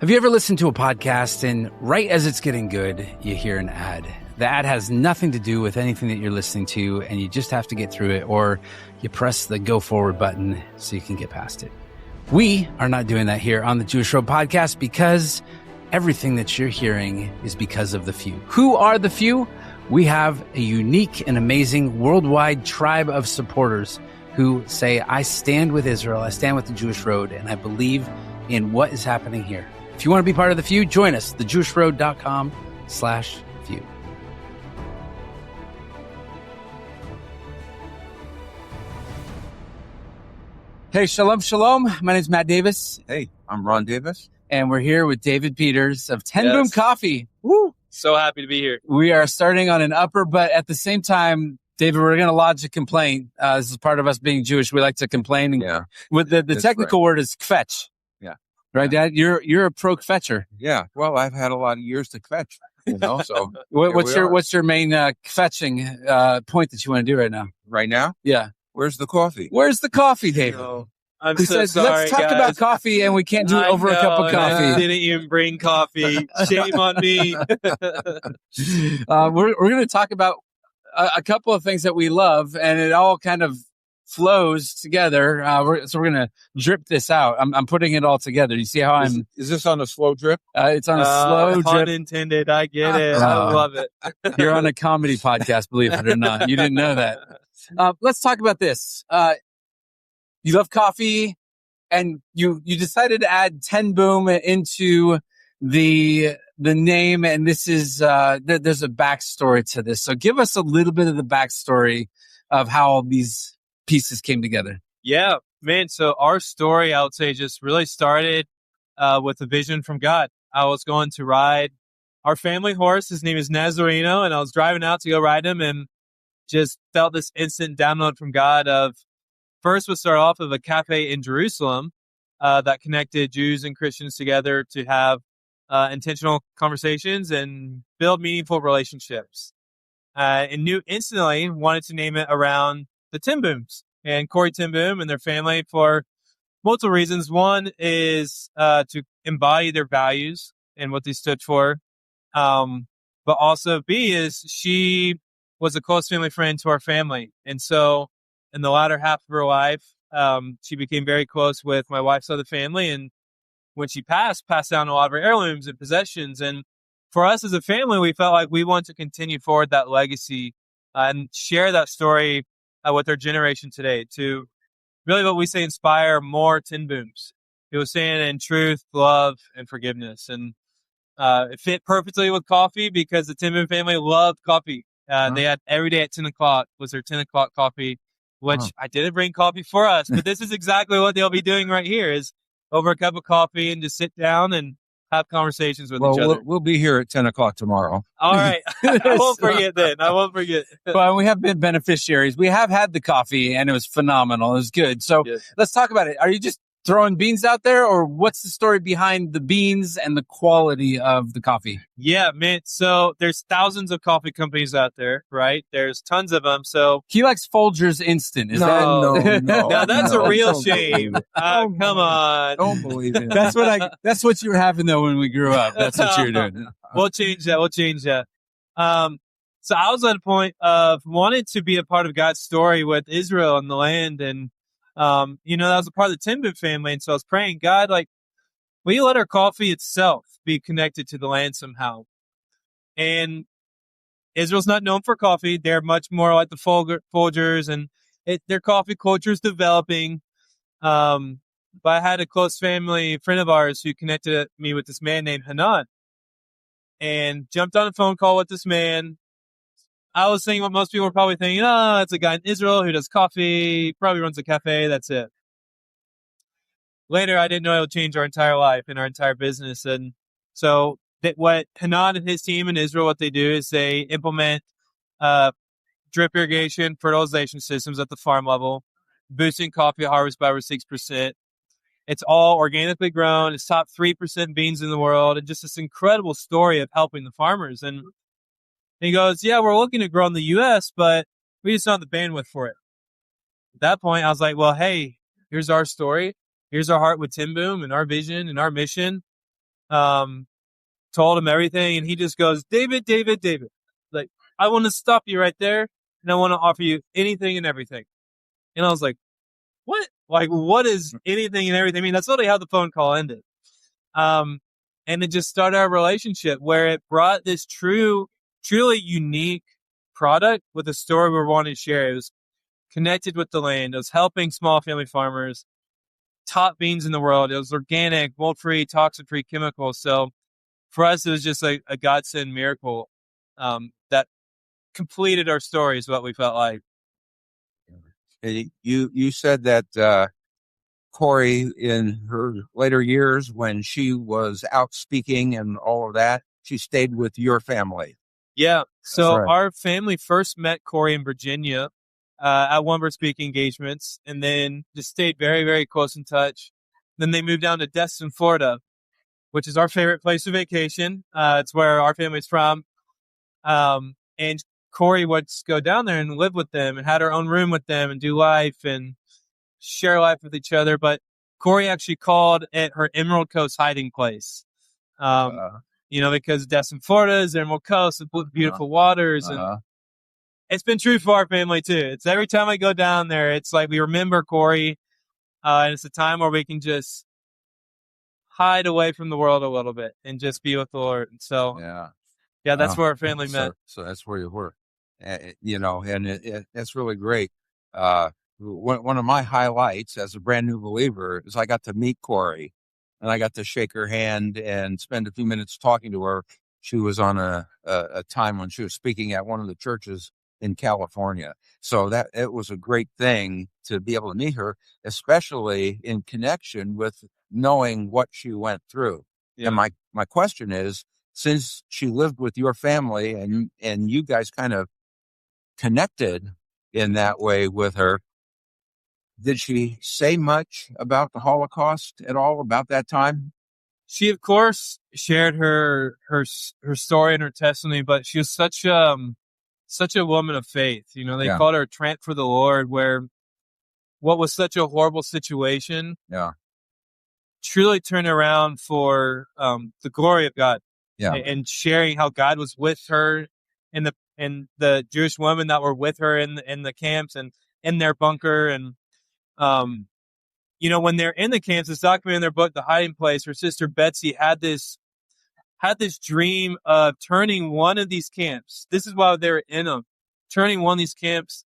Have you ever listened to a podcast and right as it's getting good, you hear an ad? The ad has nothing to do with anything that you're listening to, and you just have to get through it, or you press the go forward button so you can get past it. We are not doing that here on the Jewish Road Podcast because everything that you're hearing is because of the few. Who are the few? We have a unique and amazing worldwide tribe of supporters who say, I stand with Israel, I stand with the Jewish Road, and I believe in what is happening here. If you want to be part of the few, join us, thejewishroad.com/few. Hey, shalom, shalom. My name's Matt Davis. Hey, I'm Ron Davis. And we're here with David Peters of 10 Boom Coffee. Woo! So happy to be here. We are starting on an upper, but at the same time, David, we're going to lodge a complaint. This is part of us being Jewish. We like to complain. Yeah. With the technical word is kvetch. Yeah. Right, Dad? You're a pro kvetcher. Yeah. Well, I've had a lot of years to kvetch, so. What's your main kvetching point that you want to do right now? Right now? Yeah. Where's the coffee? Where's the coffee, David? No, I'm Who so says, sorry, let's talk guys. about coffee and we can't do it over a cup of coffee. I didn't even bring coffee. Shame on me. We're going to talk about a couple of things that we love, and it all kind of flows together. We're going to drip this out. I'm putting it all together. You see how Is this on a slow drip? it's on a slow Pun drip. intended. I get it. I love it. You're on a comedy podcast, believe it or not. You didn't know that. Let's talk about this. You love coffee, and you decided to add 10 Boom into the name, and this is there's a backstory to this. So give us a little bit of the backstory of how all these pieces came together. Yeah, man. So our story, I would say, just really started with a vision from God. I was going to ride our family horse. His name is Nazareno, and I was driving out to go ride him, and just felt this instant download from God of, first would start off of a cafe in Jerusalem that connected Jews and Christians together to have intentional conversations and build meaningful relationships. And knew instantly wanted to name it around the 10 Booms and Corrie 10 Boom and their family for multiple reasons. One is to embody their values and what they stood for. But also B is she was a close family friend to our family. And so in the latter half of her life, she became very close with my wife's side of the family. And when she passed down a lot of her heirlooms and possessions. And for us as a family, we felt like we want to continue forward that legacy and share that story with our generation today to really what we say inspire more 10 Booms. It was saying in truth, love, and forgiveness. And it fit perfectly with coffee because the 10 Boom family loved coffee. They had every day at 10 o'clock was their 10 o'clock coffee, which I didn't bring coffee for us, but this is exactly what they'll be doing right here is over a cup of coffee and just sit down and have conversations with each other. We'll be here at 10 o'clock tomorrow. All right. I won't forget then. I won't forget. Well, we have been beneficiaries. We have had the coffee, and it was phenomenal. It was good. So Let's talk about it. Are you just throwing beans out there, or what's the story behind the beans and the quality of the coffee? Yeah, man. So there's thousands of coffee companies out there, right? There's tons of them. So he likes Folgers Instant. Is No, now that's a real Don't shame. Come on. Don't believe it. That's what you were having though when we grew up. That's what you were doing. We'll change that. So I was at a point of wanting to be a part of God's story with Israel and the land, and that was a part of the 10 Boom family. And so I was praying, God, like, will you let our coffee itself be connected to the land somehow? And Israel's not known for coffee. They're much more like the Folgers, and their coffee culture is developing. But I had a close family friend of ours who connected me with this man named Hanan, and jumped on a phone call with this man. I was thinking what most people were probably thinking, it's a guy in Israel who does coffee, probably runs a cafe, that's it. Later, I didn't know it would change our entire life and our entire business. And so what Hanan and his team in Israel, what they do is they implement drip irrigation, fertilization systems at the farm level, boosting coffee harvest by over 6%. It's all organically grown. It's top 3% beans in the world, and just this incredible story of helping the farmers. And he goes, yeah, we're looking to grow in the U.S., but we just don't have the bandwidth for it. At that point, I was like, well, hey, here's our story. Here's our heart with 10 Boom and our vision and our mission. told him everything, and he just goes, David, David, David, like, I want to stop you right there, and I want to offer you anything and everything. And I was like, what? Like, what is anything and everything? I mean, that's literally how the phone call ended. And it just started our relationship where it brought this truly unique product with a story we were wanting to share. It was connected with the land. It was helping small family farmers, top beans in the world. It was organic, mold-free, toxin-free chemicals. So for us, it was just a godsend miracle that completed our story is what we felt like. You said that Corrie, in her later years, when she was out speaking and all of that, she stayed with your family. Yeah. So right. Our family first met Corrie in Virginia at one of her speaking engagements, and then just stayed very, very close in touch. Then they moved down to Destin, Florida, which is our favorite place to vacation. It's where our family's from. And Corrie would go down there and live with them and had her own room with them and do life and share life with each other. But Corrie actually called it her Emerald Coast hiding place. Because Destin, Florida is Emerald Coast with beautiful waters. And it's been true for our family too. It's every time I go down there, it's like we remember Corrie. And it's a time where we can just hide away from the world a little bit and just be with the Lord. And so, that's where our family met. So that's where you were, and that's really great. One of my highlights as a brand new believer is I got to meet Corrie, and I got to shake her hand and spend a few minutes talking to her. She was on a time when she was speaking at one of the churches in California. So that it was a great thing to be able to meet her, especially in connection with knowing what she went through. Yeah. And my question is, since she lived with your family and you guys kind of connected in that way with her, did she say much about the Holocaust at all, about that time? She, of course, shared her story and her testimony, but she was such a woman of faith. They called her a tramp for the Lord, where what was such a horrible situation truly turned around for the glory of God. And sharing how God was with her and the Jewish women that were with her in the camps and in their bunker. And when they're in the camps, it's documented in their book, The Hiding Place. Her sister Betsy had this dream of turning one of these camps. This is why they were in them, turning one of these camps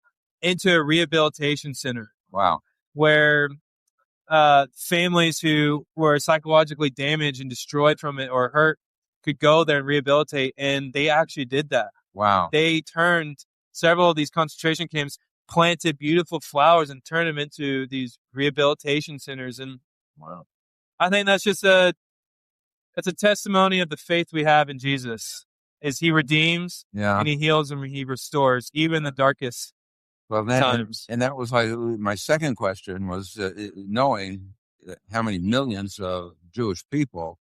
into a rehabilitation center. Wow. Where families who were psychologically damaged and destroyed from it or hurt could go there and rehabilitate. And they actually did that. Wow. They turned several of these concentration camps, planted beautiful flowers and turned them into these rehabilitation centers. And wow, I think that's just a testimony of the faith we have in Jesus, is he redeems and he heals and he restores, even in the darkest times. And that was my second question was knowing how many millions of Jewish people,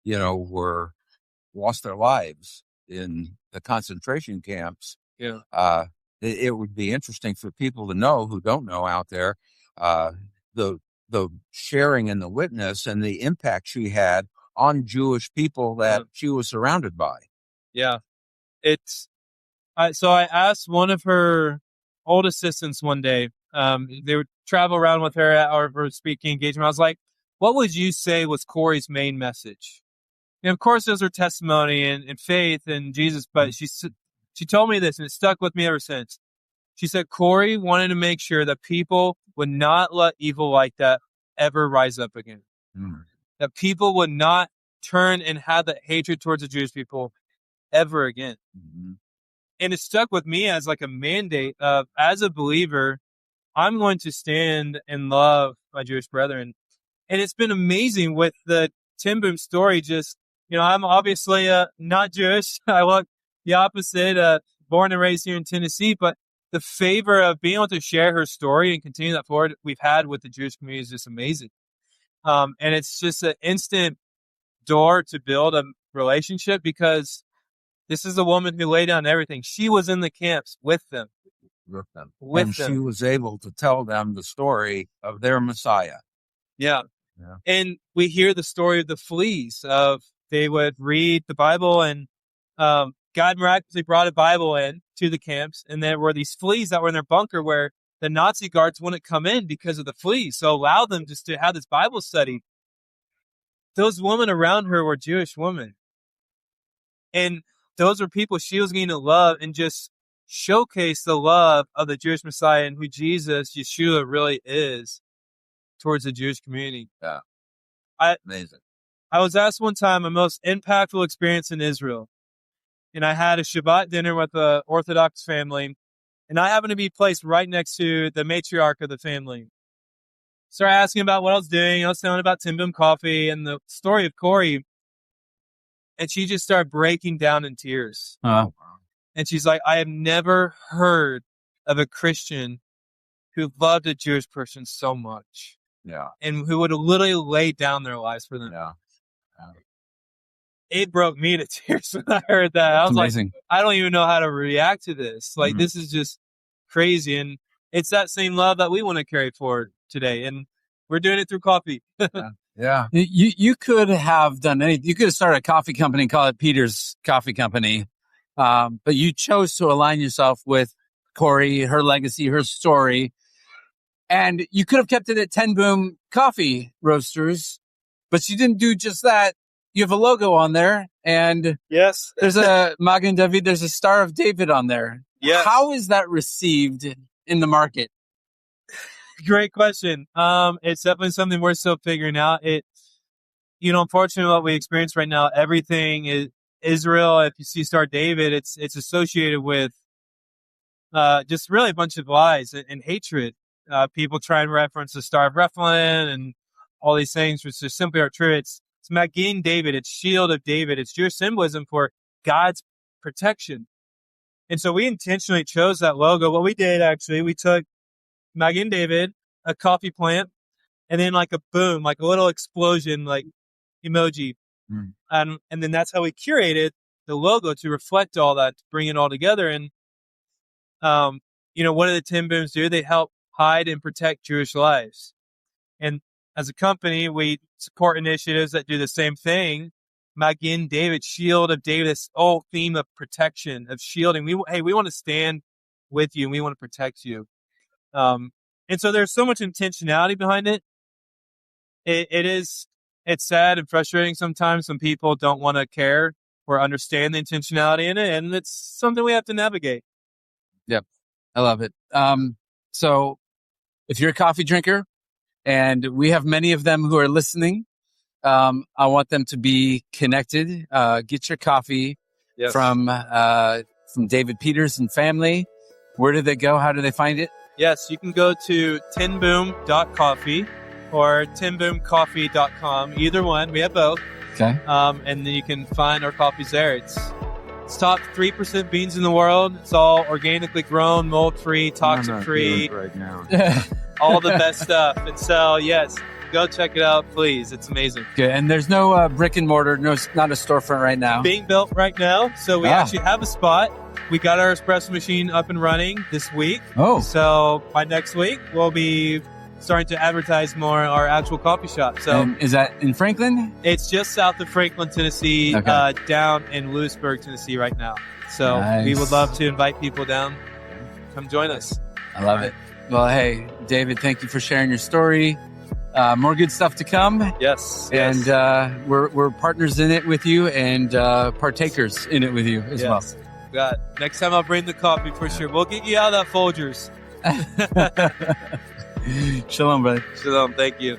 were lost their lives in the concentration camps. Yeah. It would be interesting for people to know who don't know out there, the sharing and the witness and the impact she had on Jewish people that she was surrounded by. Yeah. So I asked one of her old assistants one day, they would travel around with her at our speaking engagement. I was like, what would you say was Corrie's main message? And of course, there's her testimony and faith in Jesus, but she told me this, and it stuck with me ever since. She said Corrie wanted to make sure that people would not let evil like that ever rise up again. That people would not turn and have that hatred towards the Jewish people ever again. And it stuck with me as like a mandate of, as a believer, I'm going to stand and love my Jewish brethren. And it's been amazing with the Tim Boom story. Just, I'm obviously not Jewish. I look the opposite, born and raised here in Tennessee, but the favor of being able to share her story and continue that forward we've had with the Jewish community is just amazing. And it's just an instant door to build a relationship, because this is a woman who laid down everything. She was in the camps with them. She was able to tell them the story of their Messiah. Yeah. Yeah. And we hear the story of the fleas of they would read the Bible and God miraculously brought a Bible in to the camps. And there were these fleas that were in their bunker where the Nazi guards wouldn't come in because of the fleas. So allow them just to have this Bible study. Those women around her were Jewish women. And those were people she was going to love and just showcase the love of the Jewish Messiah and who Jesus, Yeshua, really is towards the Jewish community. Yeah. Amazing. I was asked one time my most impactful experience in Israel. And I had a Shabbat dinner with an Orthodox family. And I happened to be placed right next to the matriarch of the family. Started asking about what I was doing. I was telling about Tim Boom Coffee and the story of Corrie. And she just started breaking down in tears. And she's like, I have never heard of a Christian who loved a Jewish person so much. Yeah. And who would literally lay down their lives for them. Yeah. It broke me to tears when I heard that. I was amazing. like, I don't even know how to react to this. Like, this is just crazy. And it's that same love that we want to carry forward today. And we're doing it through coffee. Yeah. You could have done anything. You could have started a coffee company and call it Peter's Coffee Company. But you chose to align yourself with Corrie, her legacy, her story. And you could have kept it at 10 Boom Coffee Roasters, but you didn't do just that. You have a logo on there, and Yes. there's a Magen David, there's a Star of David on there. Yes. How is that received in the market? Great question. It's definitely something we're still figuring out. Unfortunately, what we experience right now, everything is Israel. If you see Star David, it's associated with just really a bunch of lies and hatred. People try and reference the Star of Rephaim and all these things, which just simply aren't true. It's Magen David, it's Shield of David, it's Jewish symbolism for God's protection. And so we intentionally chose that logo. What we did, actually, we took Magen David, a coffee plant, and then like a boom, like a little explosion, like emoji. And then that's how we curated the logo to reflect all that, to bring it all together. And, what do the Tim Booms do? They help hide and protect Jewish lives. And as a company, we support initiatives that do the same thing. Magen David, Shield of David, this whole theme of protection, of shielding. We want to stand with you and we want to protect you. And so there's so much intentionality behind it. It's sad and frustrating sometimes when people don't want to care or understand the intentionality in it. And it's something we have to navigate. Yep. I love it. So if you're a coffee drinker, and we have many of them who are listening, I want them to be connected. Get your coffee from David Peters and family. Where do they go? How do they find it? Yes, you can go to tinboom.coffee or tinboomcoffee.com. Either one. We have both. Okay. And then you can find our coffees there. It's top 3% beans in the world. It's all organically grown, mold-free, toxic-free. Right now. All the best stuff. And so, yes, go check it out, please. It's amazing. Good. And there's no brick and mortar, not a storefront right now. Being built right now. So we actually have a spot. We got our espresso machine up and running this week. Oh. So by next week, we'll be starting to advertise more our actual coffee shop. So and is that in Franklin? It's just south of Franklin, Tennessee, down in Lewisburg, Tennessee right now. So we would love to invite people down. Come join us. I love it. Well, hey, David, thank you for sharing your story. More good stuff to come. Yes. And we're partners in it with you and partakers in it with you as well. God. Next time I'll bring the coffee for sure. We'll get you out of that Folgers. Shalom, brother. Shalom. Thank you.